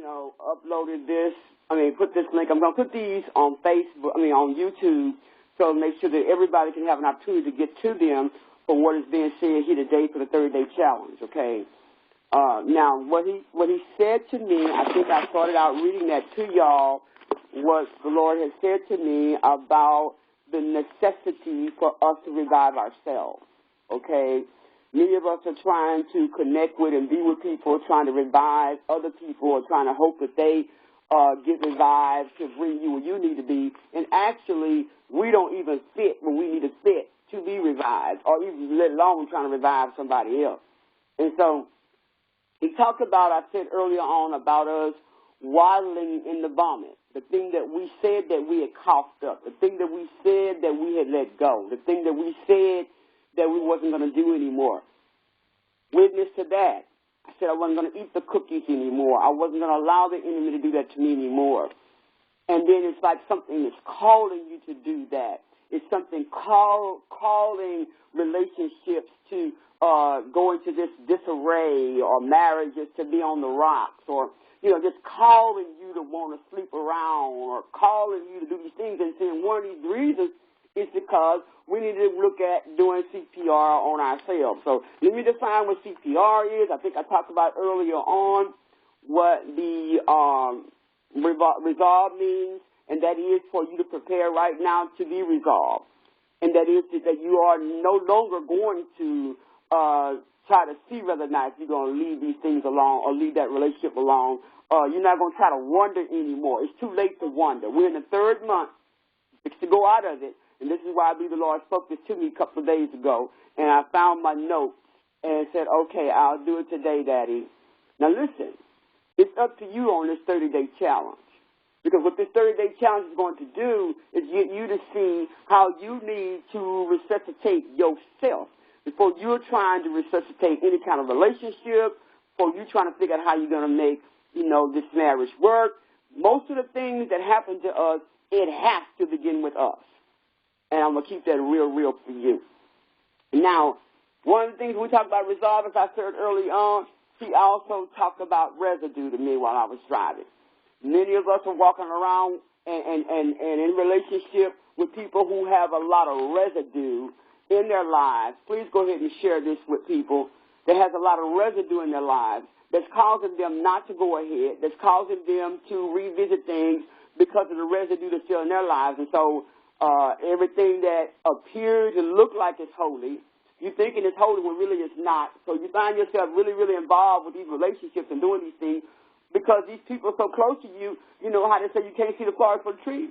uploaded this. Put this link. I'm going to put these on Facebook, on YouTube, so make sure that everybody can have an opportunity to get to them for what is being said here today for the 30-day challenge, okay? Now, what he said to me, I think I started out reading that to y'all, what the Lord has said to me about the necessity for us to revive ourselves, okay? Many of us are trying to connect with and be with people, trying to revive other people, or trying to hope that they get revived to bring you where you need to be. And actually, we don't even fit where we need to fit to be revived, or even let alone trying to revive somebody else. And so he talked about, I said earlier on, about us waddling in the vomit, the thing that we said that we had coughed up, the thing that we said that we had let go, the thing that we said that we wasn't going to do anymore. Witness to that. I said I wasn't going to eat the cookies anymore. I wasn't going to allow the enemy to do that to me anymore. And then it's like something is calling you to do that. It's something calling relationships to go into this disarray, or marriages to be on the rocks, or, just calling you to want to sleep around, or calling you to do these things. And saying one of these reasons is because we need to look at doing CPR on ourselves. So let me define what CPR is. I think I talked about earlier on what the resolve means, and that is for you to prepare right now to be resolved. And that is that you are no longer going to try to see whether or not you're going to leave these things alone or leave that relationship alone. You're not going to try to wonder anymore. It's too late to wonder. We're in the third month. It's to go out of it. And this is why I believe the Lord spoke this to me a couple of days ago. And I found my notes and said, okay, I'll do it today, Daddy. Now listen, it's up to you on this 30-day challenge. Because what this 30-day challenge is going to do is get you to see how you need to resuscitate yourself before you're trying to resuscitate any kind of relationship, before you're trying to figure out how you're going to make, this marriage work. Most of the things that happen to us, it has to begin with us. And I'm going to keep that real for you. Now, one of the things we talked about resolve, as I said early on, he also talked about residue to me while I was driving. Many of us are walking around and in relationship with people who have a lot of residue in their lives. Please go ahead and share this with people that has a lot of residue in their lives that's causing them not to go ahead, that's causing them to revisit things because of the residue that's still in their lives. And so everything that appears to look like it's holy, you're thinking it's holy when really it's not. So you find yourself really involved with these relationships and doing these things because these people are so close to you, you know how they say you can't see the forest for the trees.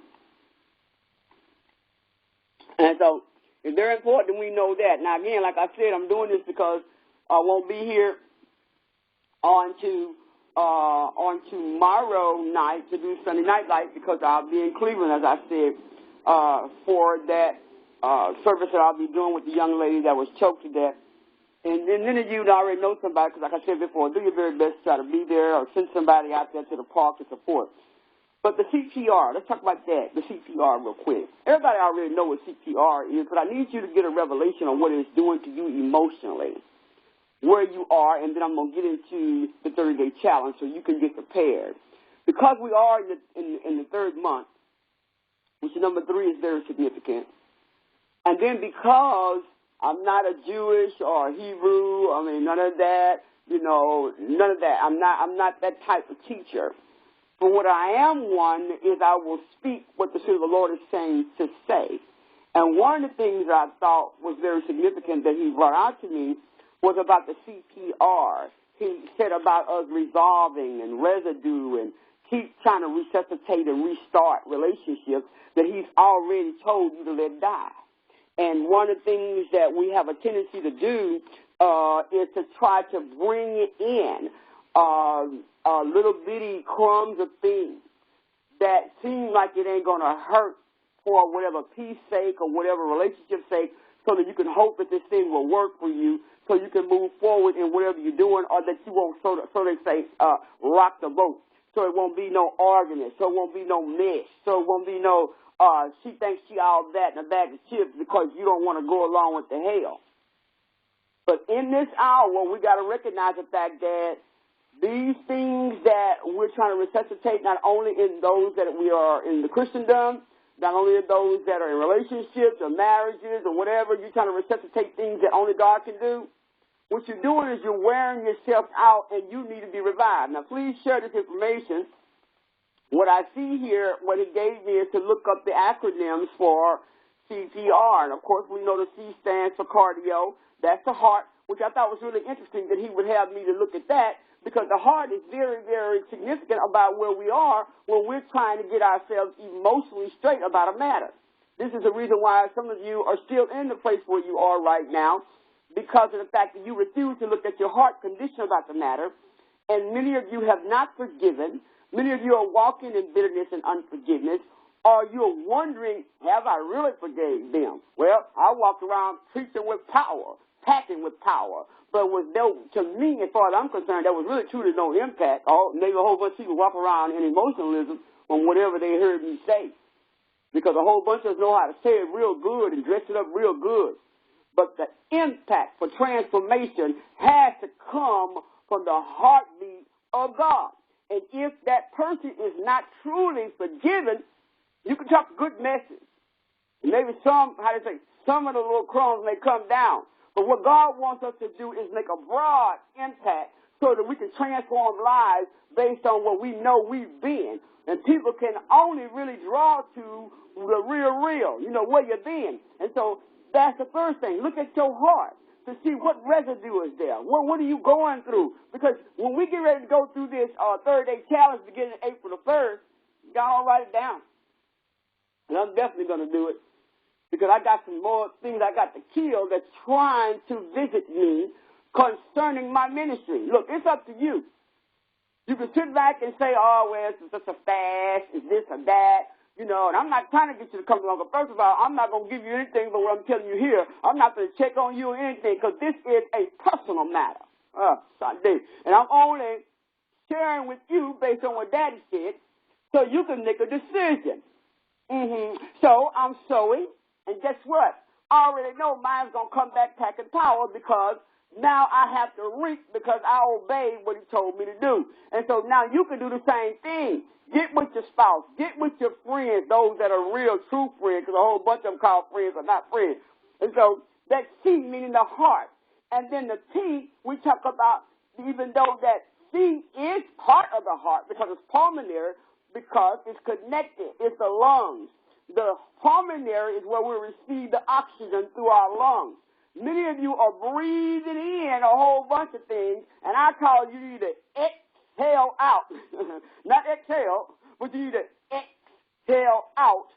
And so it's very important that we know that. Now, again, like I said, I'm doing this because I won't be here on tomorrow night to do Sunday Night Light because I'll be in Cleveland, as I said, for that service that I'll be doing with the young lady that was choked to death. And many of you already know somebody, because like I said before, do your very best to try to be there or send somebody out there to the park to support. But the CPR, let's talk about that, the CPR real quick. Everybody already know what CPR is, but I need you to get a revelation on what it's doing to you emotionally, where you are, and then I'm going to get into the 30-day challenge so you can get prepared. Because we are in the third month, which number 3 is very significant, and then because I'm not a Jewish or Hebrew, none of that, none of that. I'm not that type of teacher. But what I am one is I will speak what the Spirit of the Lord is saying to say. And one of the things that I thought was very significant that he brought out to me was about the CPR. He said about us resolving and residue and keep trying to resuscitate and restart relationships that he's already told you to let die. And one of the things that we have a tendency to do is to try to bring in little bitty crumbs of things that seem like it ain't going to hurt for whatever peace sake or whatever relationship sake, so that you can hope that this thing will work for you, so you can move forward in whatever you're doing, or that you won't, so they say, rock the boat. So it won't be no argument, so it won't be no mess, so it won't be no she thinks she all that in a bag of chips because you don't want to go along with the hell. But in this hour, we got to recognize the fact that these things that we're trying to resuscitate, not only in those that we are in the Christendom, not only in those that are in relationships or marriages or whatever, you're trying to resuscitate things that only God can do. What you're doing is you're wearing yourself out, and you need to be revived. Now, please share this information. What I see here, what he gave me is to look up the acronyms for CPR. And, of course, we know the C stands for cardio. That's the heart, which I thought was really interesting that he would have me to look at that, because the heart is very, very significant about where we are when we're trying to get ourselves emotionally straight about a matter. This is the reason why some of you are still in the place where you are right now, because of the fact that you refuse to look at your heart condition about the matter, and many of you have not forgiven. Many of you are walking in bitterness and unforgiveness, or you're wondering, have I really forgave them? Well, I walked around preaching with power, packing with power, but to me, as far as I'm concerned, there was really truly no impact. Maybe a whole bunch of people walk around in emotionalism on whatever they heard me say, because a whole bunch of us know how to say it real good and dress it up real good. But the impact for transformation has to come from the heartbeat of God. And if that person is not truly forgiven, you can talk a good message. And maybe some of the little crumbs may come down. But what God wants us to do is make a broad impact so that we can transform lives based on what we know we've been. And people can only really draw to the real, where you've been. And so that's the first thing. Look at your heart to see what residue is there. What are you going through? Because when we get ready to go through this 30-day challenge beginning April the 1st, y'all write it down. And I'm definitely going to do it, because I got some more things I got to kill that's trying to visit me concerning my ministry. Look, it's up to you. You can sit back and say, oh, well, it's just a fast, it's this or that. And I'm not trying to get you to come along. But first of all, I'm not going to give you anything but what I'm telling you here. I'm not going to check on you or anything, because this is a personal matter. And I'm only sharing with you based on what Daddy said, so you can make a decision. So I'm sowing, and guess what? I already know mine's going to come back packing power, because now I have to reap because I obeyed what he told me to do. And so now you can do the same thing. Get with your spouse. Get with your friends, those that are real, true friends, because a whole bunch of them called friends are not friends. And so that C, meaning the heart. And then the T, we talk about, even though that C is part of the heart because it's pulmonary, because it's connected. It's the lungs. The pulmonary is where we receive the oxygen through our lungs. Many of you are breathing in a whole bunch of things, and I call you to exhale out. Not exhale, but you need to exhale out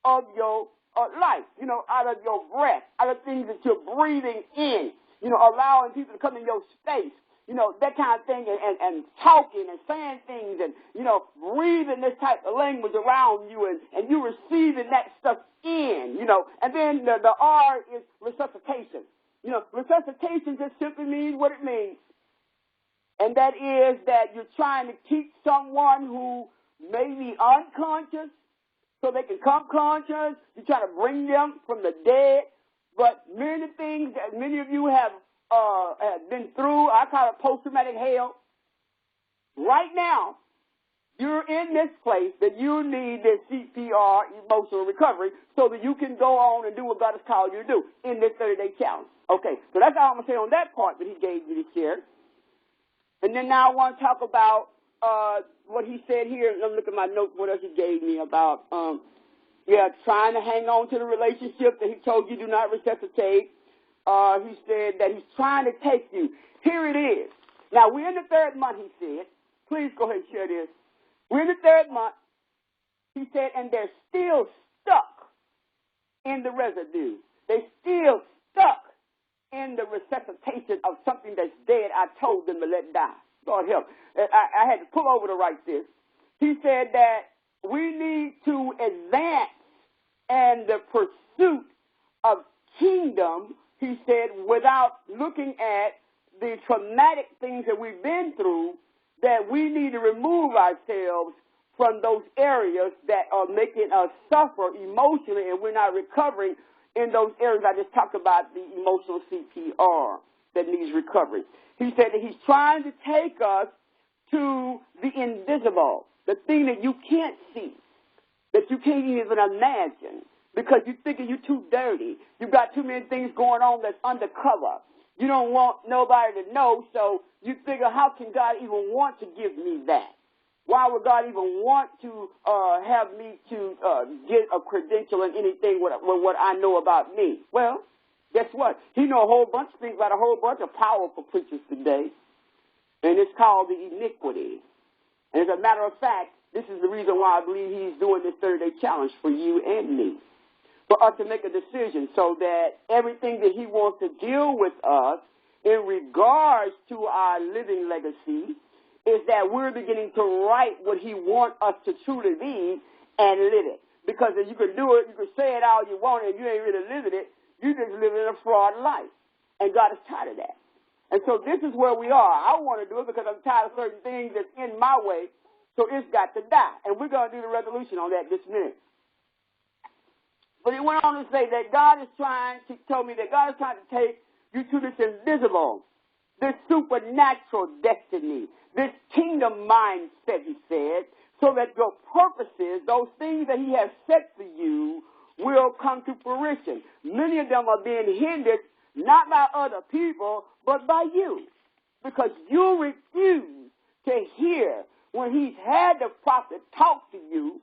of your life, out of your breath, out of things that you're breathing in, allowing people to come in your space, that kind of thing, and talking and saying things and, breathing this type of language around you and you receiving that stuff in, and then the R is resuscitation. Resuscitation just simply means what it means. And that is that you're trying to keep someone who may be unconscious so they can come conscious. You're trying to bring them from the dead. But many things that many of you have been through, I call it post-traumatic hell. Right now, you're in this place that you need this CPR, emotional recovery, so that you can go on and do what God has called you to do in this 30-day challenge. Okay, so that's all I'm going to say on that part that he gave me to share. And then now I want to talk about what he said here. Let me look at my notes, what else he gave me about, trying to hang on to the relationship that he told you do not resuscitate. He said that he's trying to take you. Here it is. Now, we're in the third month, he said. Please go ahead and share this. We're in the third month, he said, and they're still stuck in the residue. They're still stuck in the resuscitation of something that's dead. I told them to let die. Lord help. I had to pull over to write this. He said that we need to advance in the pursuit of kingdom, he said, without looking at the traumatic things that we've been through, that we need to remove ourselves from those areas that are making us suffer emotionally, and we're not recovering in those areas I just talked about, the emotional CPR that needs recovery. He said that he's trying to take us to the invisible, the thing that you can't see, that you can't even imagine because you're thinking you're too dirty. You've got too many things going on that's undercover. You don't want nobody to know, so you figure, how can God even want to give me that? Why would God even want to have me to get a credential in anything with what I know about me? Well, guess what? He knows a whole bunch of things about a whole bunch of powerful preachers today, and it's called the iniquity. And as a matter of fact, this is the reason why I believe he's doing this 30-day challenge for you and me, for us to make a decision so that everything that he wants to deal with us in regards to our living legacy is that we're beginning to write what he wants us to truly be and live it. Because if you can do it, you can say it all you want, and you ain't really living it, you're just living a fraud life. And God is tired of that. And so this is where we are. I want to do it because I'm tired of certain things that's in my way, so it's got to die. And we're going to do the resolution on that this minute. But he went on to say that he told me that God is trying to take you to this invisible, this supernatural destiny, this kingdom mindset, he said, so that your purposes, those things that he has set for you, will come to fruition. Many of them are being hindered not by other people, but by you, because you refuse to hear when he's had the prophet talk to you,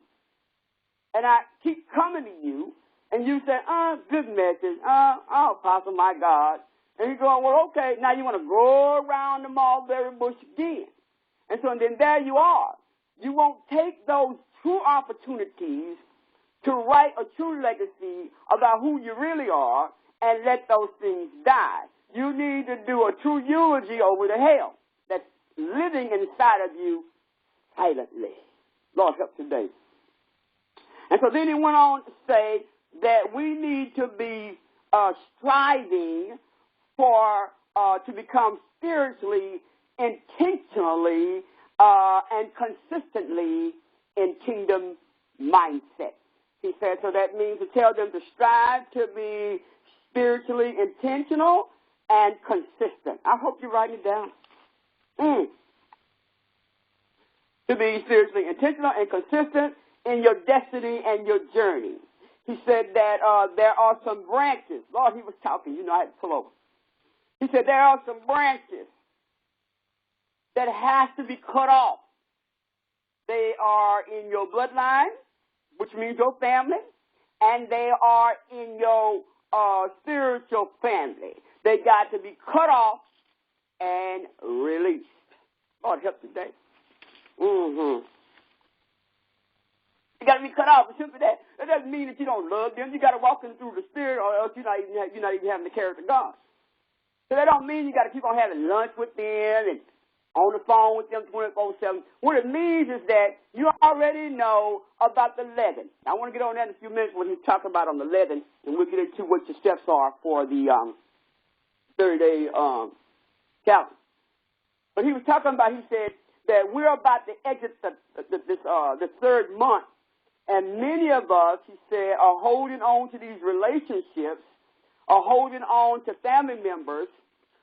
and I keep coming to you, and you say, good message, apostle, my God. And he's going, well, okay, now you want to go around the mulberry bush again. And so then there you are. You won't take those true opportunities to write a true legacy about who you really are and let those things die. You need to do a true eulogy over the hell that's living inside of you silently. Lord, help today. And so then he went on to say that we need to be striving for to become spiritually, intentionally, and consistently in kingdom mindset. He said, so that means to tell them to strive to be spiritually intentional and consistent. I hope you write it down. To be spiritually intentional and consistent in your destiny and your journey. He said that there are some branches. Lord, he was talking. You know, I had to pull over. He said there are some branches that has to be cut off. They are in your bloodline, which means your family, and they are in your spiritual family. They got to be cut off and released. Lord, help today. You got to be cut off. It's simply that. That doesn't mean that you don't love them. You got to walk in through the Spirit, or else you're not even having the character of God. So that don't mean you got to keep on having lunch with them and on the phone with them 24/7. What it means is that you already know about the leaven. I want to get on that in a few minutes when he's talking about on the leaven, and we'll get into what the steps are for the 30-day challenge. But he was talking about, he said that we're about to exit the third month, and many of us, he said, are holding on to these relationships, are holding on to family members,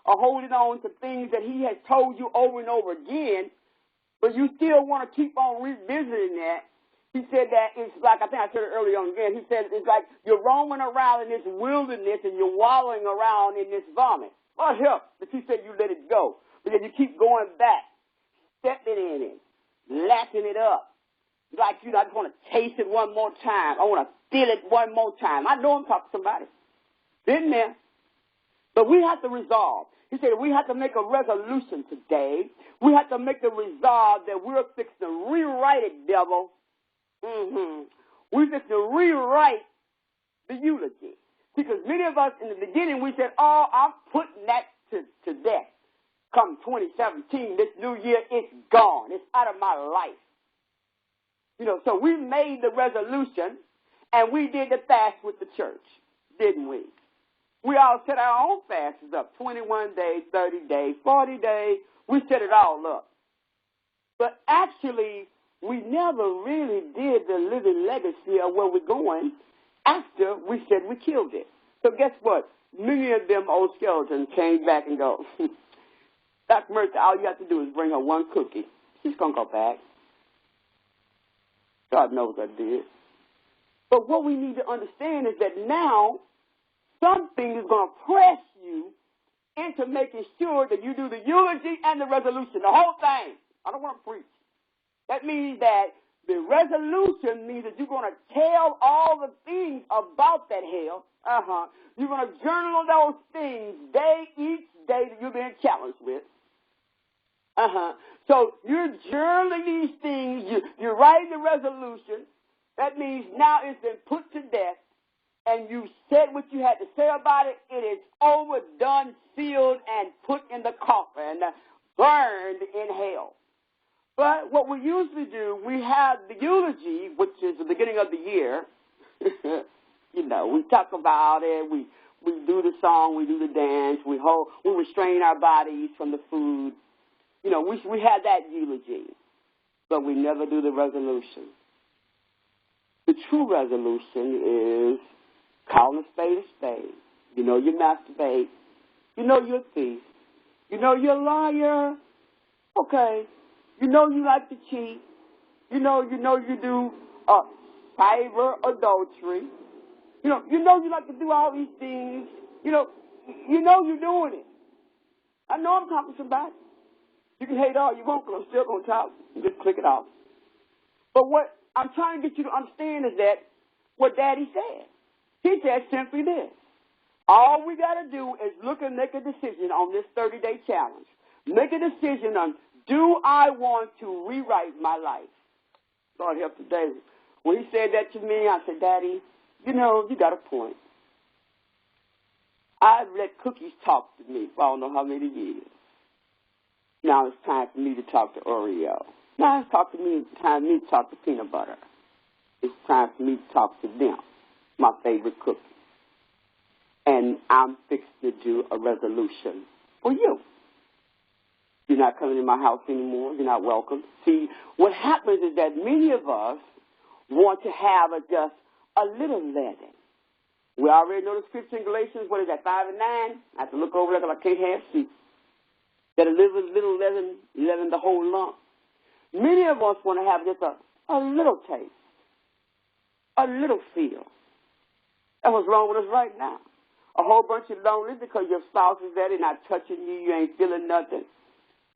are holding on to things that he has told you over and over again, but you still want to keep on revisiting that. He said that it's like, I think I said it earlier on again, he said it's like you're roaming around in this wilderness and you're wallowing around in this vomit. Well, help, but he said you let it go, because you keep going back, stepping in it, lapping it up. Like, I just want to taste it one more time. I want to feel it one more time. I know I'm talking to somebody. Been there. But we have to resolve. He said we have to make a resolution today. We have to make the resolve that we're fixing to rewrite it, devil. We're fixing to rewrite the eulogy. Because many of us in the beginning, we said, oh, I'm putting that to death. Come 2017, this new year, it's gone. It's out of my life. You know, so we made the resolution, and we did the fast with the church, didn't we? We all set our own fasts up, 21 days, 30 days, 40 days. We set it all up. But actually, we never really did the living legacy of where we're going after we said we killed it. So guess what? Many of them old skeletons came back and go, Dr. Mercer, all you have to do is bring her one cookie. She's going to go back. God knows I did. But what we need to understand is that now something is going to press you into making sure that you do the eulogy and the resolution, the whole thing. I don't want to preach. That means that the resolution means that you're going to tell all the things about that hell. You're going to journal those things each day that you're being challenged with. So you're journaling these things. You're writing the resolution. That means now it's been put to death, and you said what you had to say about it. It is over, done, sealed, and put in the coffin, burned in hell. But what we usually do, we have the eulogy, which is the beginning of the year. We talk about it. We do the song. We do the dance. We restrain our bodies from the food. We have that eulogy, but we never do the resolution. The true resolution is calling a spade a spade. You masturbate. You're a thief. You're a liar. Okay. You like to cheat. You do cyber adultery. You like to do all these things. You're doing it. I know I'm talking to somebody. You can hate all you want, but I'm still going to talk. You just click it off. But what I'm trying to get you to understand is that what Daddy said. He said simply this. All we got to do is look and make a decision on this 30-day challenge. Make a decision on, do I want to rewrite my life? Lord help today. When he said that to me, I said, Daddy, you got a point. I've let cookies talk to me for I don't know how many years. Now it's time for me to talk to Oreo. Now it's time for me to talk to peanut butter. It's time for me to talk to them, my favorite cookie. And I'm fixed to do a resolution for you. You're not coming in my house anymore. You're not welcome. See, what happens is that many of us want to have just a little leaven. We already know the scripture in Galatians, 5 and 9? I have to look over there because I can't have see. That a little leaven the whole lump. Many of us want to have just a little taste, a little feel. That's what's wrong with us right now. A whole bunch of lonely because your spouse is there, they're not touching you, you ain't feeling nothing.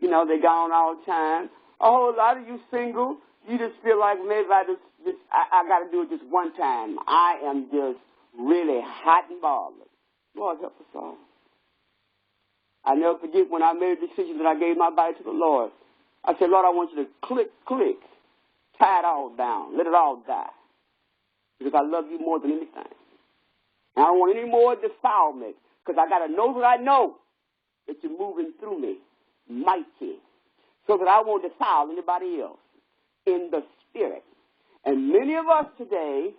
They gone all the time. A whole lot of you single, you just feel like maybe I got to do it just one time. I am just really hot and bothered. Lord help us all. I never forget when I made a decision that I gave my body to the Lord. I said, Lord, I want you to click, tie it all down, let it all die. Because I love you more than anything. And I don't want any more defilement because I got to know that I know that you're moving through me, mighty, so that I won't defile anybody else in the spirit. And many of us today,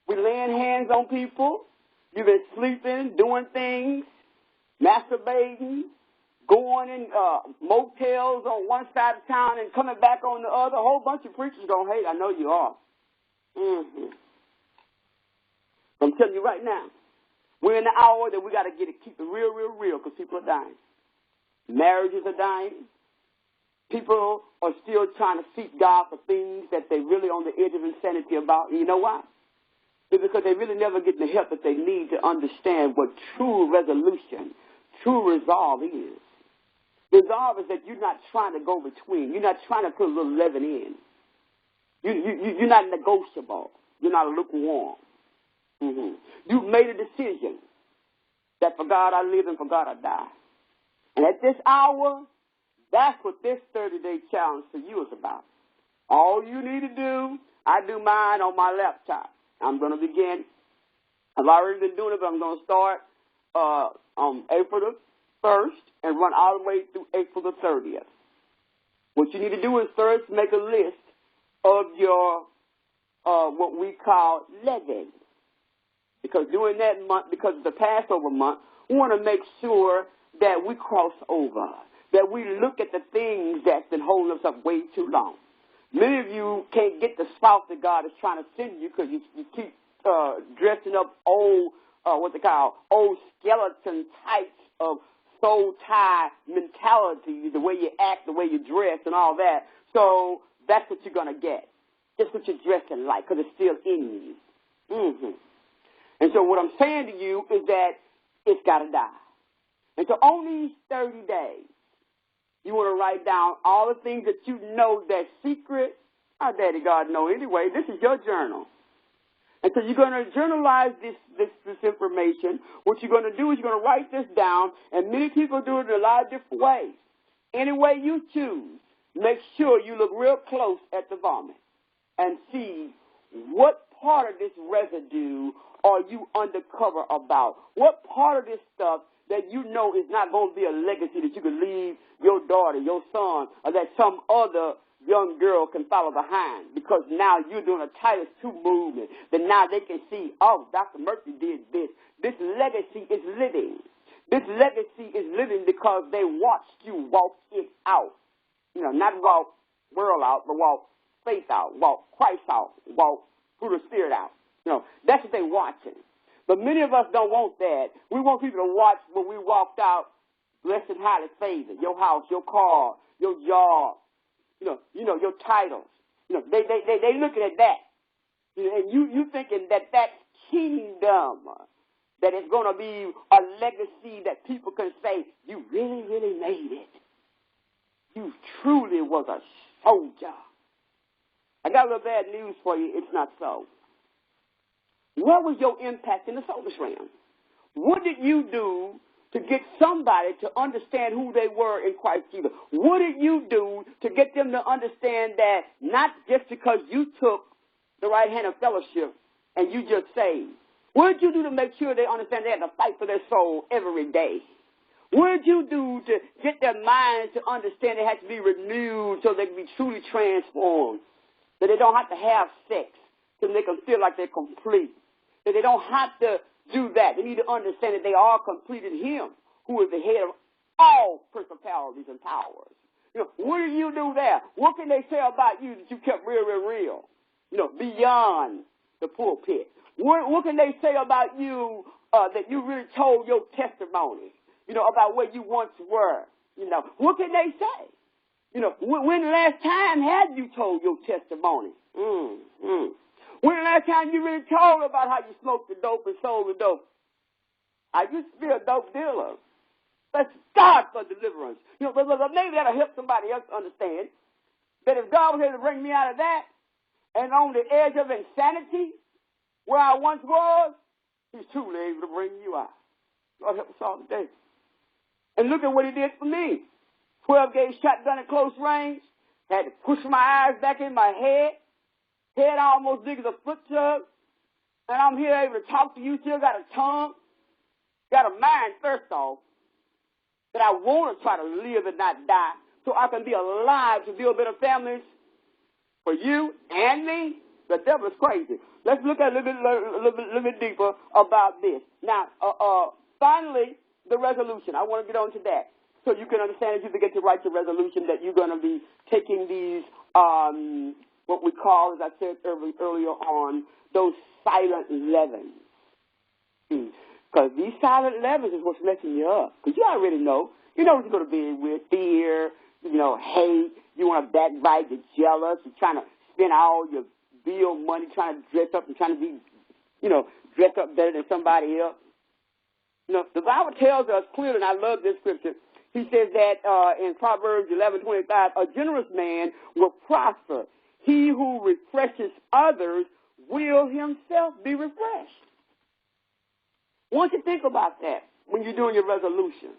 we're laying hands on people. You've been sleeping, doing things, masturbating, going in motels on one side of town and coming back on the other. A whole bunch of preachers gonna hate. I know you are. I'm telling you right now, we're in the hour that we got to keep it real, real, real because people are dying. Marriages are dying. People are still trying to seek God for things that they're really on the edge of insanity about. And you know why? It's because they really never get the help that they need to understand what true resolution, true resolve is. Resolve is that you're not trying to go between. You're not trying to put a little leaven in. You're not negotiable. You're not lukewarm. You've made a decision that for God I live and for God I die. And at this hour, that's what this 30-day challenge for you is about. All you need to do, I do mine on my laptop. I'm going to begin. I've already been doing it, but I'm going to start on April the 1st and run all the way through April the 30th. What you need to do is first make a list of your what we call leaven. Because during that month, because it's the Passover month, we want to make sure that we cross over, that we look at the things that's been holding us up way too long. Many of you can't get the spouse that God is trying to send you because you keep dressing up old, old skeleton types of soul tie mentality, the way you act, the way you dress, and all that. So that's what you're going to get. Just what you're dressing like, because it's still in you. Mm-hmm. And so what I'm saying to you is that it's got to die. And so on these 30 days, you want to write down all the things that you know that's secret. Our Daddy God know anyway. This is your journal. And so you're going to journalize this information. What you're going to do is you're going to write this down, and many people do it in a lot of different ways. Any way you choose, make sure you look real close at the vomit and see what part of this residue are you undercover about. What part of this stuff that you know is not going to be a legacy that you can leave your daughter, your son, or that some other young girl can follow behind, because now you're doing a Titus 2 movement, that now they can see, oh, Dr. Murphy did this. This legacy is living. This legacy is living because they watched you walk it out. You know, not walk world out, but walk faith out, walk Christ out, walk through the Spirit out. You know, that's what they're watching. But many of us don't want that. We want people to watch when we walked out, blessed and highly favored, your house, your car, your job, you know, your titles. You know, they looking at that. You know, and you thinking that that's kingdom, that it's going to be a legacy that people can say, you really, really made it. You truly was a soldier. I got a little bad news for you. It's not so. What was your impact in the soulish realm? What did you do to get somebody to understand who they were in Christ Jesus? What did you do to get them to understand that not just because you took the right hand of fellowship and you just saved? What did you do to make sure they understand they had to fight for their soul every day? What did you do to get their minds to understand they had to be renewed so they can be truly transformed? That they don't have to have sex to make them feel like they're complete. That they don't have to do that. They need to understand that they are complete in Him, who is the head of all principalities and powers. You know, what do you do there? What can they say about you that you kept real, real, real? You know, beyond the pulpit. What can they say about you that you really told your testimony? You know, about where you once were. You know, what can they say? You know, when the last time have you told your testimony? When the last time you really told about how you smoked the dope and sold the dope? I used to be a dope dealer. Let's God for deliverance. You know, but maybe that'll help somebody else understand that if God was able to bring me out of that and on the edge of insanity where I once was, He's truly able to bring you out. Lord help us all today. And look at what He did for me. 12-gauge shotgun at close range. Had to push my eyes back in my head. Head almost big as a foot tub. And I'm here able to talk to you. Still got a tongue. Got a mind, first off, that I want to try to live and not die so I can be alive to build better families for you and me. The devil is crazy. Let's look at a little bit deeper about this. Now, finally, the resolution. I want to get on to that. So you can understand as you begin to write your resolution that you're going to be taking these, what we call, as I said earlier on, those silent leavens. Because these silent leavens is what's messing you up. Because you already know. You know what you're going to be with. Fear, you know, hate. You want to backbite. You're jealous. You're trying to spend all your bill money trying to dress up and trying to be, you know, dress up better than somebody else. You know, the Bible tells us clearly, and I love this scripture. He says that in Proverbs 11:25, a generous man will prosper. He who refreshes others will himself be refreshed. I want you to think about that when you're doing your resolution.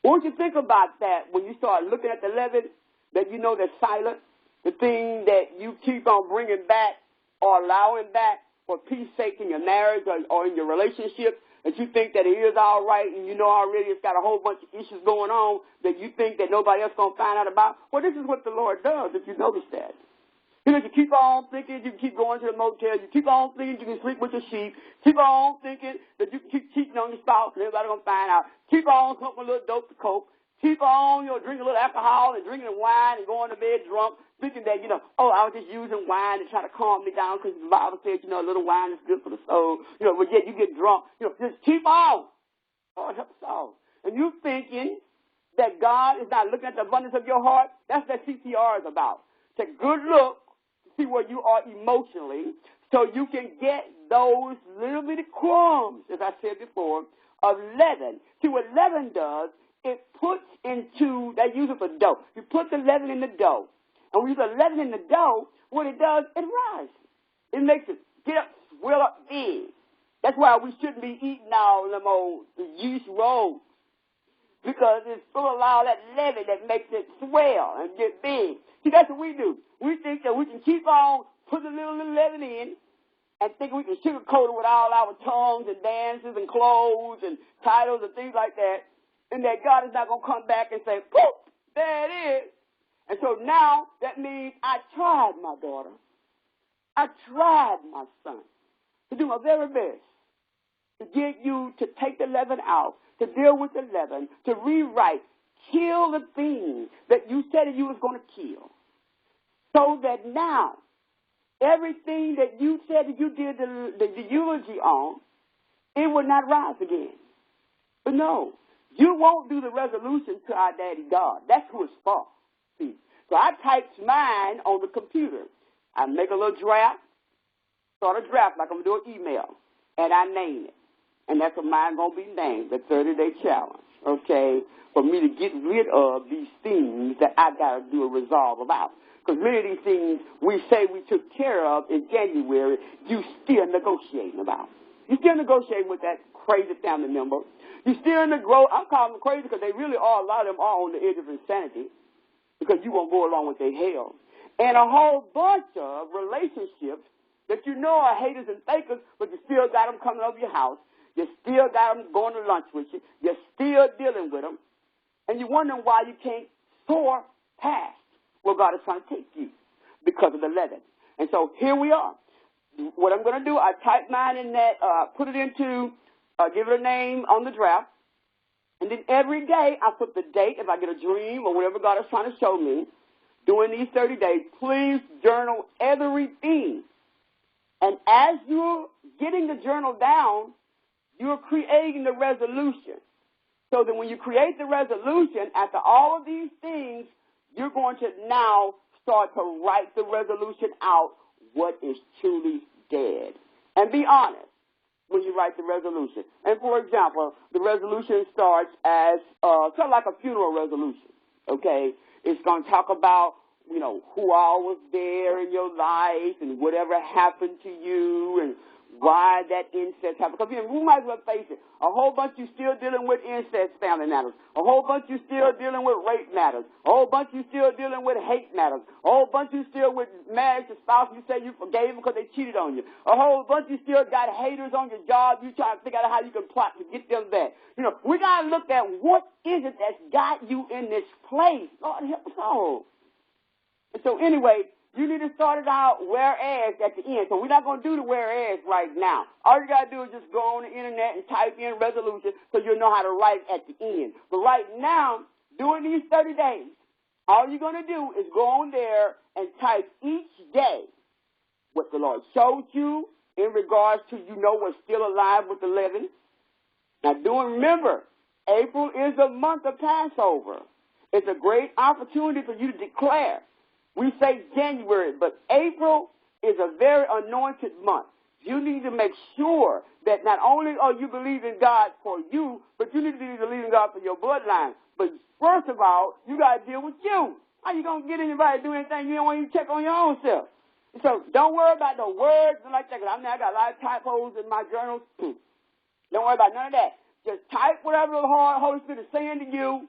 I want you to think about that when you start looking at the leaven that you know that's silent, the thing that you keep on bringing back or allowing back for peace sake in your marriage or in your relationship, that you think that it is all right and you know already it's got a whole bunch of issues going on that you think that nobody else is going to find out about. Well, this is what the Lord does if you notice that. You know, you keep on thinking you can keep going to the motel. You keep on thinking you can sleep with your sheep. Keep on thinking that you can keep cheating on your spouse and everybody's going to find out. Keep on smoking a little dope to coke. Keep on, you know, drinking a little alcohol and drinking wine and going to bed drunk, thinking that, you know, oh, I was just using wine to try to calm me down because the Bible says, you know, a little wine is good for the soul. You know, but yet you get drunk. You know, just keep on. Oh, help us all. and you're thinking that God is not looking at the abundance of your heart, that's what CCR is about. Take a good look to see where you are emotionally so you can get those little bitty crumbs, as I said before, of leaven. See, what leaven does, it puts into, they use it for dough. You put the leaven in the dough. And when you put leaven in the dough, what it does, it rises. It makes it get up, swell up big. That's why we shouldn't be eating all them old yeast rolls, because it's full of all that leaven that makes it swell and get big. See, that's what we do. We think that we can keep on putting a little leaven in and think we can sugarcoat it with all our tongues and dances and clothes and titles and things like that, and that God is not going to come back and say, poof, there it is. And so now that means I tried, my daughter. I tried, my son, to do my very best to get you to take the leaven out, to deal with the leaven, to rewrite, kill the things that you said that you was going to kill, so that now everything that you said that you did the eulogy on, it will not rise again. But no, you won't do the resolution to our daddy God. That's who it's for. See, so I typed mine on the computer. I make a little draft, start a draft like I'm going to do an email, and I name it. And that's what mine going to be named, the 30-day challenge, okay, for me to get rid of these things that I got to do a resolve about. Because many of these things we say we took care of in January, you still negotiating about. You still negotiating with that crazy family member. You still in the growth. I'm calling them crazy because they really are, a lot of them are on the edge of insanity, because you won't go along with their hell. And a whole bunch of relationships that you know are haters and fakers, but you still got them coming over your house. You still got them going to lunch with you. You're still dealing with them. And you're wondering why you can't soar past where God is trying to take you because of the leaven. And so here we are. What I'm going to do, I type mine in that, put it into, give it a name on the draft. And then every day I put the date, if I get a dream or whatever God is trying to show me, during these 30 days, please journal everything. And as you're getting the journal down, you're creating the resolution. So that when you create the resolution, after all of these things, you're going to now start to write the resolution out, what is truly dead. And be honest when you write the resolution. And for example, the resolution starts as sort of like a funeral resolution, okay? It's going to talk about, you know, who all was there in your life and whatever happened to you and why that incest happened. Because, you know, we might as well face it. A whole bunch you still dealing with incest family matters. A whole bunch you still dealing with rape matters. A whole bunch you still dealing with hate matters. A whole bunch you still with marriage to spouse you say you forgave them because they cheated on you. A whole bunch you still got haters on your job. You trying to figure out how you can plot to get them back. You know, we got to look at what is it that's got you in this place. Lord help us all. And so anyway, you need to start it out whereas at the end. So we're not going to do the whereas right now. All you got to do is just go on the internet and type in resolution so you'll know how to write at the end. But right now, during these 30 days, all you're going to do is go on there and type each day what the Lord showed you in regards to, you know, what's still alive with the leaven. Now, remember, April is the month of Passover. It's a great opportunity for you to declare. We say January, but April is a very anointed month. You need to make sure that not only are you believing God for you, but you need to be believing God for your bloodline. But first of all, you got to deal with you. How you going to get anybody to do anything you don't want to even check on your own self? So don't worry about the words and like that. I got a lot of typos in my journals. Don't worry about none of that. Just type whatever the Holy Spirit is saying to you.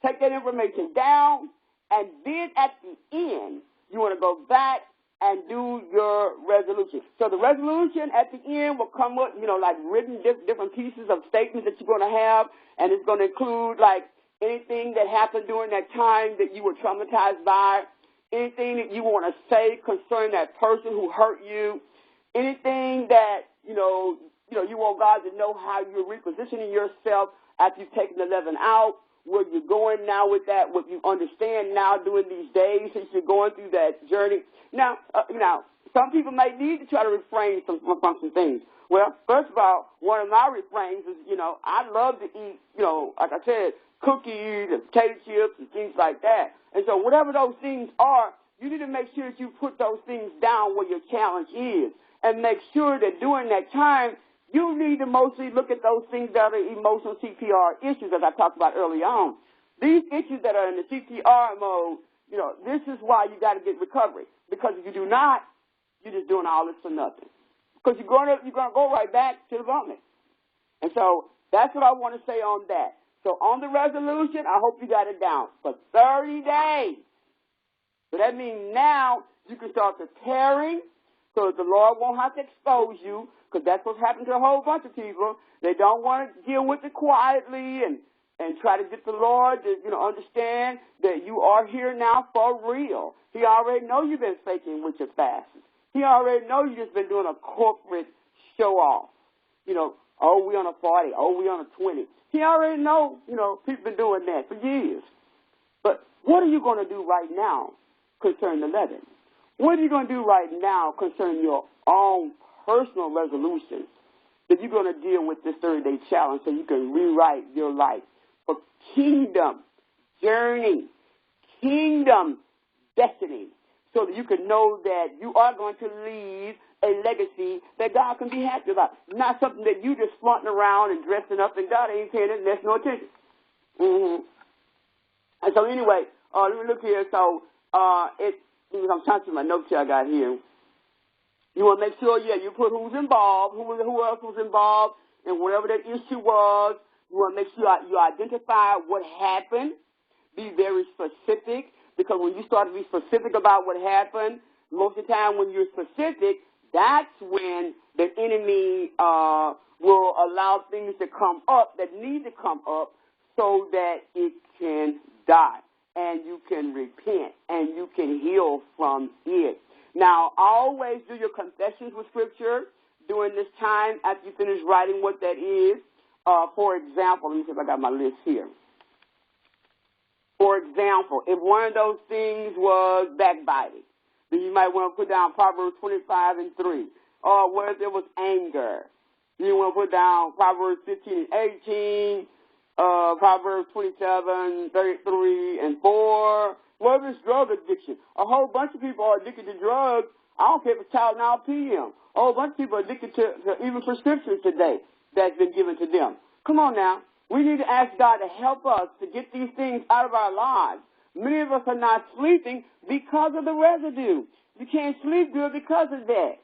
Take that information down. And then at the end, you want to go back and do your resolution. So the resolution at the end will come with, you know, like written different pieces of statements that you're going to have. And it's going to include, like, anything that happened during that time that you were traumatized by, anything that you want to say concerning that person who hurt you, anything that, you want God to know how you're repositioning yourself after you've taken the leaven out, where you're going now with that, what you understand now during these days since you're going through that journey. Now, some people may need to try to refrain from some things. Well, first of all, one of my refrains is, I love to eat, like I said, cookies and potato chips and things like that. And so whatever those things are, you need to make sure that you put those things down where your challenge is, and make sure that during that time, you need to mostly look at those things that are emotional CPR issues, as I talked about early on. These issues that are in the CPR mode, this is why you got to get recovery. Because if you do not, you're just doing all this for nothing. Because you're going to go right back to the vomit. And so that's what I want to say on that. So on the resolution, I hope you got it down for 30 days. So that means now you can start preparing so that the Lord won't have to expose you, because that's what's happened to a whole bunch of people. They don't want to deal with it quietly and try to get the Lord to, understand that you are here now for real. He already know you've been faking with your fasts. He already know you just been doing a corporate show-off. Oh, we on a 40. Oh, we on a 20. He already know, people been doing that for years. But what are you going to do right now concerning the leaven? What are you going to do right now concerning your own personal resolutions that you're going to deal with this 30-day challenge so you can rewrite your life for kingdom journey, kingdom destiny, so that you can know that you are going to leave a legacy that God can be happy about, not something that you just flaunting around and dressing up and God ain't paying it and there's no attention. Mm-hmm. And so anyway, let me look here. So I'm trying to see my notes here I got here. You want to make sure, you put who's involved, who else was involved, and whatever that issue was. You want to make sure you identify what happened. Be very specific, because when you start to be specific about what happened, most of the time when you're specific, that's when the enemy will allow things to come up that need to come up so that it can die and you can repent and you can heal from it. Now, always do your confessions with Scripture during this time after you finish writing what that is. For example, let me see if I got my list here. For example, if one of those things was backbiting, then you might want to put down Proverbs 25 and 3. Or what if it was anger? You want to put down Proverbs 15 and 18, Proverbs 27, 33, and 4. What if it's drug addiction? A whole bunch of people are addicted to drugs. I don't care if it's Tylenol PM. A whole bunch of people are addicted to even prescriptions today that's been given to them. Come on now. We need to ask God to help us to get these things out of our lives. Many of us are not sleeping because of the residue. You can't sleep good because of that.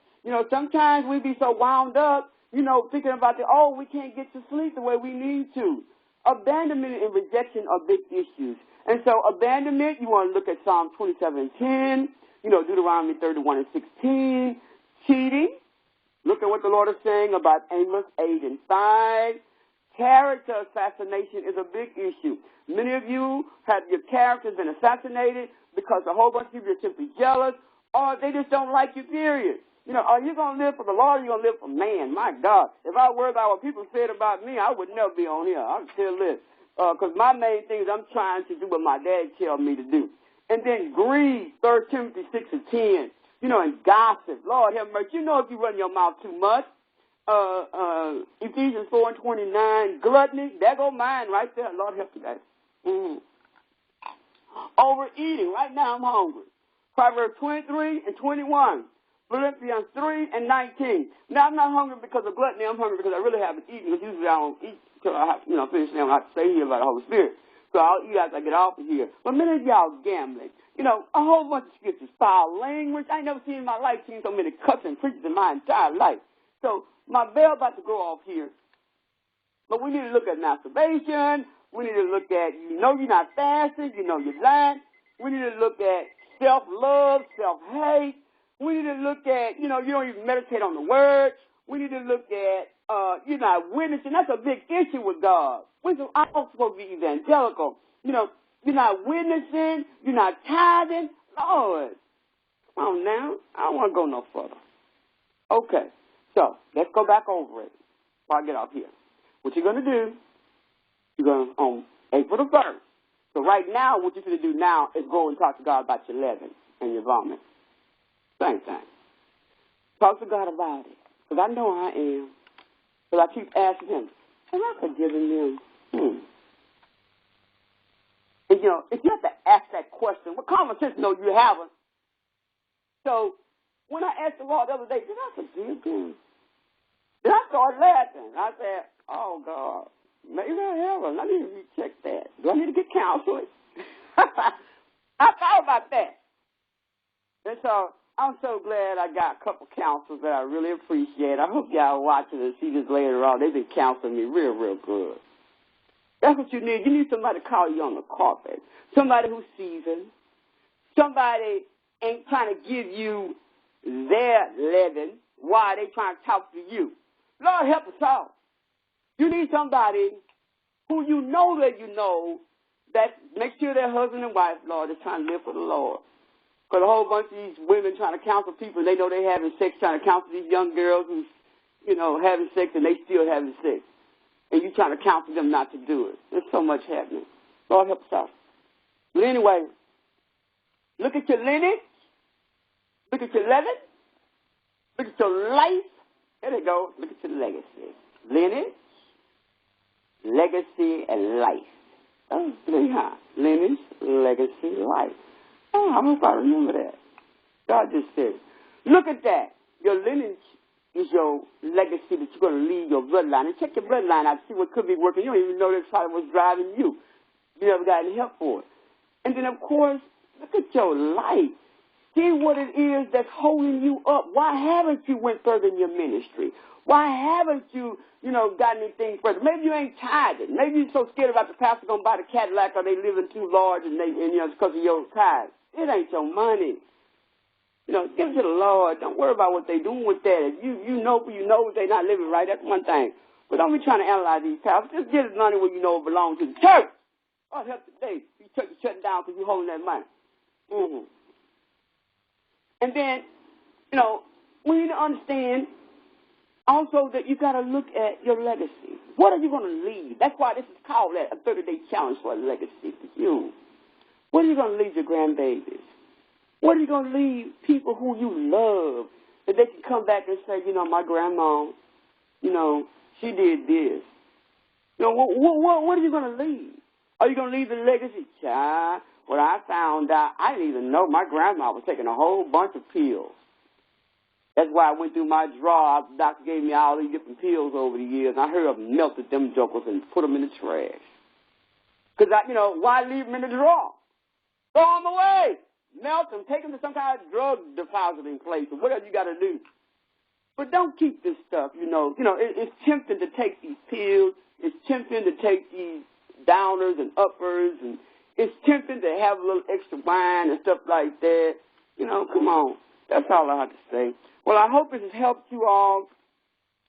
Sometimes we be so wound up, thinking about we can't get to sleep the way we need to. Abandonment and rejection are big issues. And so abandonment, you want to look at Psalm 27:10, Deuteronomy 31 and 16. Cheating, look at what the Lord is saying about Amos 8 and 5. Character assassination is a big issue. Many of you have your characters been assassinated because a whole bunch of people are simply jealous, or they just don't like you, period. Are you going to live for the Lord or are you going to live for man? My God, if I worried about what people said about me, I would never be on here. I'll tell this. Because my main thing is I'm trying to do what my dad tells me to do. And then greed, 3 Timothy 6 and 10, and gossip. Lord have mercy. If you run your mouth too much. Ephesians 4 and 29, gluttony, there go mine right there. Lord help you guys. Mm-hmm. Overeating, right now I'm hungry. Proverbs 23 and 21, Philippians 3 and 19. Now I'm not hungry because of gluttony, I'm hungry because I really haven't eaten, because usually I don't eat until I finish now. I have to stay here by the Holy Spirit. So I'll eat after I get off of here. But many of y'all gambling. A whole bunch of scriptures, foul language. I ain't never seen in my life so many cussing preachers in my entire life. So my bell about to go off here. But we need to look at masturbation. We need to look at, you're not fasting. You're lying. We need to look at self-love, self-hate. We need to look at, you don't even meditate on the word. We need to look at, you're not witnessing. That's a big issue with God. I'm supposed to be evangelical. You're not witnessing. You're not tithing. Lord, come on now. I don't want to go no further. Okay. So let's go back over it before I get off here. What you're going to do, you're going to, on April the 1st. So right now, what you're going to do now is go and talk to God about your leaven and your vomit. Same thing. Talk to God about it. because I know I am. Because I keep asking him, have I forgiven them? And, you know, if you have to ask that question, well, common sense, no, you haven't. So when I asked the Lord the other day, did I forgive them? Then I started laughing. I said, oh, God, maybe I haven't. I need to recheck that. Do I need to get counseling? I thought about that. And so I'm so glad I got a couple counselors that I really appreciate. I hope y'all are watching and see this later on. They've been counseling me real, real good. That's what you need. You need somebody to call you on the carpet, somebody who's seasoned, somebody ain't trying to give you their leaven while they trying to talk to you. Lord, help us all. You need somebody who you know that makes sure their husband and wife, Lord, is trying to live for the Lord. Because a whole bunch of these women trying to counsel people, they know they're having sex, trying to counsel these young girls who's, you know, having sex, and they still having sex. And you trying to counsel them not to do it. There's so much happening. Lord, help us out. But anyway, look at your lineage. Look at your leaven. Look at your life. There they go. Look at your legacy. Lineage, legacy, and life. Those three, huh? Lineage, legacy, life. Oh, I hope I remember that. God just said, look at that. Your lineage is your legacy that you're going to leave your bloodline. And check your bloodline out, see what could be working. You don't even know that's probably what's driving you. You never got any help for it. And then, of course, look at your life. See what it is that's holding you up. Why haven't you went further in your ministry? Why haven't you, got anything further? Maybe you ain't tithing. Maybe you're so scared about the pastor going to buy the Cadillac or they living too large and it's because of your tithe. It ain't your money. Give it to the Lord. Don't worry about what they're doing with that. If you know they're not living right, that's one thing. But don't be trying to analyze these pastors. Just get his money where you know it belongs to the church. Oh, help today. These churches shutting down because you're holding that money. Mm-hmm. And then, we need to understand also that you got to look at your legacy. What are you going to leave? That's why this is called a 30-day challenge for a legacy for you. What are you going to leave your grandbabies? What are you going to leave people who you love that they can come back and say, my grandma, she did this. What are you going to leave? Are you going to leave the legacy? Child, what I found out, I didn't even know my grandma was taking a whole bunch of pills. That's why I went through my drawer. The doctor gave me all these different pills over the years. I heard of melted them jokers and put them in the trash. Because, why leave them in the drawer? Throw them away. Melt them. Take them to some kind of drug depositing place or whatever you got to do. But don't keep this stuff, It's tempting to take these pills. It's tempting to take these downers and uppers. And it's tempting to have a little extra wine and stuff like that. Come on. That's all I have to say. Well, I hope it has helped you all.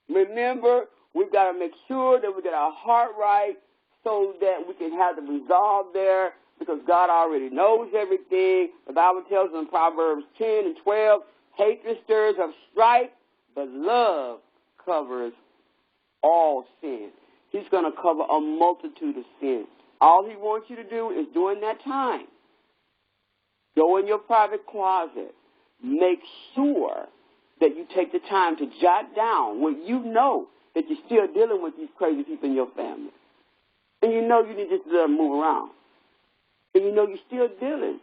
Remember, we've got to make sure that we get our heart right so that we can have the resolve there because God already knows everything. The Bible tells us in Proverbs 10 and 12, hatred stirs up strife, but love covers all sin. He's going to cover a multitude of sins. All he wants you to do is during that time, go in your private closet. Make sure that you take the time to jot down what you know that you're still dealing with these crazy people in your family. And you need just to let them move around. And you're still dealing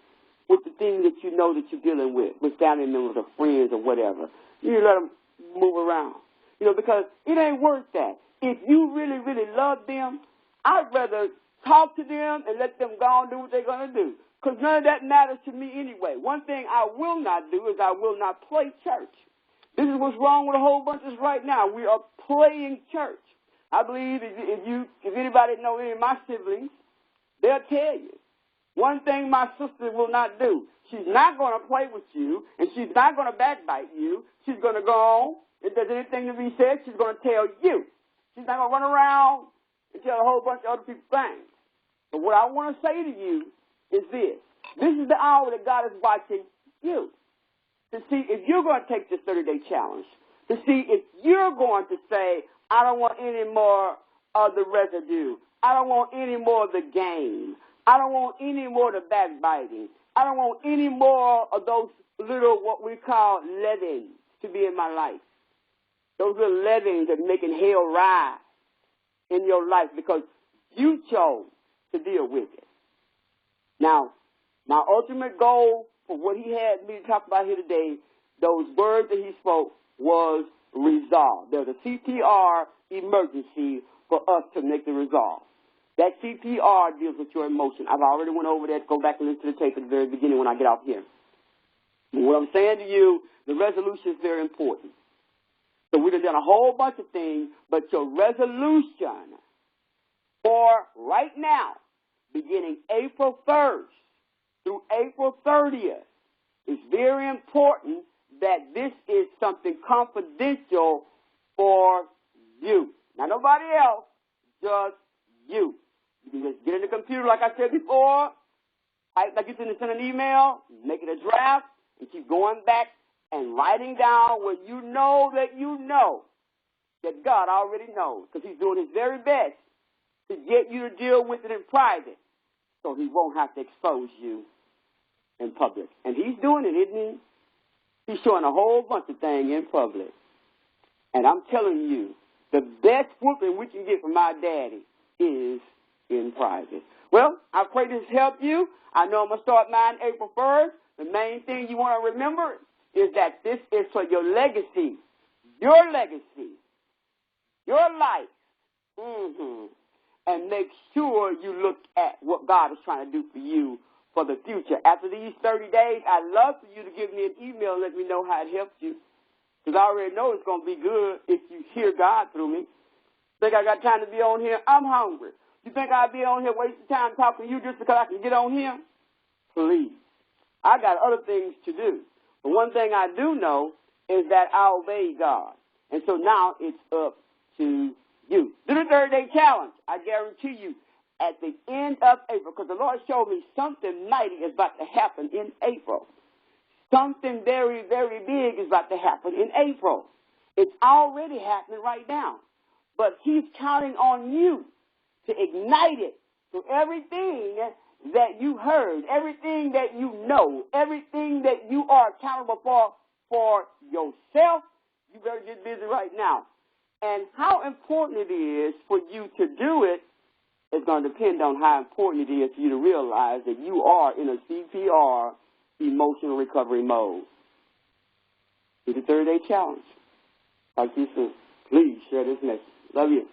with the things that you know that you're dealing with family members or friends or whatever. You let them move around. Because it ain't worth that. If you really, really love them, I'd rather talk to them and let them go and do what they're going to do. Because none of that matters to me anyway. One thing I will not do is I will not play church. This is what's wrong with a whole bunch of us right now. We are playing church. I believe if anybody knows any of my siblings, they'll tell you. One thing my sister will not do, she's not going to play with you, and she's not going to backbite you. She's going to go on. If there's anything to be said, she's going to tell you. She's not going to run around and tell a whole bunch of other people things. But what I want to say to you is this. This is the hour that God is watching you to see if you're going to take this 30-day challenge, to see if you're going to say, I don't want any more of the residue. I don't want any more of the game. I don't want any more of the backbiting. I don't want any more of those little what we call leavens to be in my life. those little leavings that making hell rise in your life because you chose to deal with it. Now, my ultimate goal for what he had me to talk about here today, those words that he spoke, was resolve. There's a CPR emergency for us to make the resolve. That CPR deals with your emotion. I've already went over that. Go back and listen to the tape at the very beginning when I get off here. And what I'm saying to you, the resolution is very important. So we've done a whole bunch of things, but your resolution for right now, beginning April 1st through April 30th, is very important that this is something confidential for you. Not nobody else, just you. You can just get in the computer, like I said before, type like you send an email, make it a draft, and keep going back and writing down what you know that God already knows, because he's doing his very best to get you to deal with it in private so he won't have to expose you in public. And he's doing it, isn't he? He's showing a whole bunch of things in public. And I'm telling you, the best whooping we can get from our daddy is in private. Well, I pray this helped you. I know I'm going to start mine April 1st. The main thing you want to remember is that this is for your legacy, your life. And make sure you look at what God is trying to do for you for the future. After these 30 days, I'd love for you to give me an email and let me know how it helped you. Because I already know it's going to be good if you hear God through me. Think I got time to be on here? I'm hungry. You think I'd be on here wasting time talking to you just because I can get on here? Please. I got other things to do. But one thing I do know is that I obey God. And so now it's up to you. Do the 30-day challenge. I guarantee you, at the end of April, because the Lord showed me something mighty is about to happen in April. Something very, very big is about to happen in April. It's already happening right now. But he's counting on you to ignite it. So everything that you heard, everything that you know, everything that you are accountable for yourself, you better get busy right now. And how important it is for you to do it is going to depend on how important it is for you to realize that you are in a CPR, emotional recovery mode. Do the 30-day challenge. Like you said, please share this message. Love you.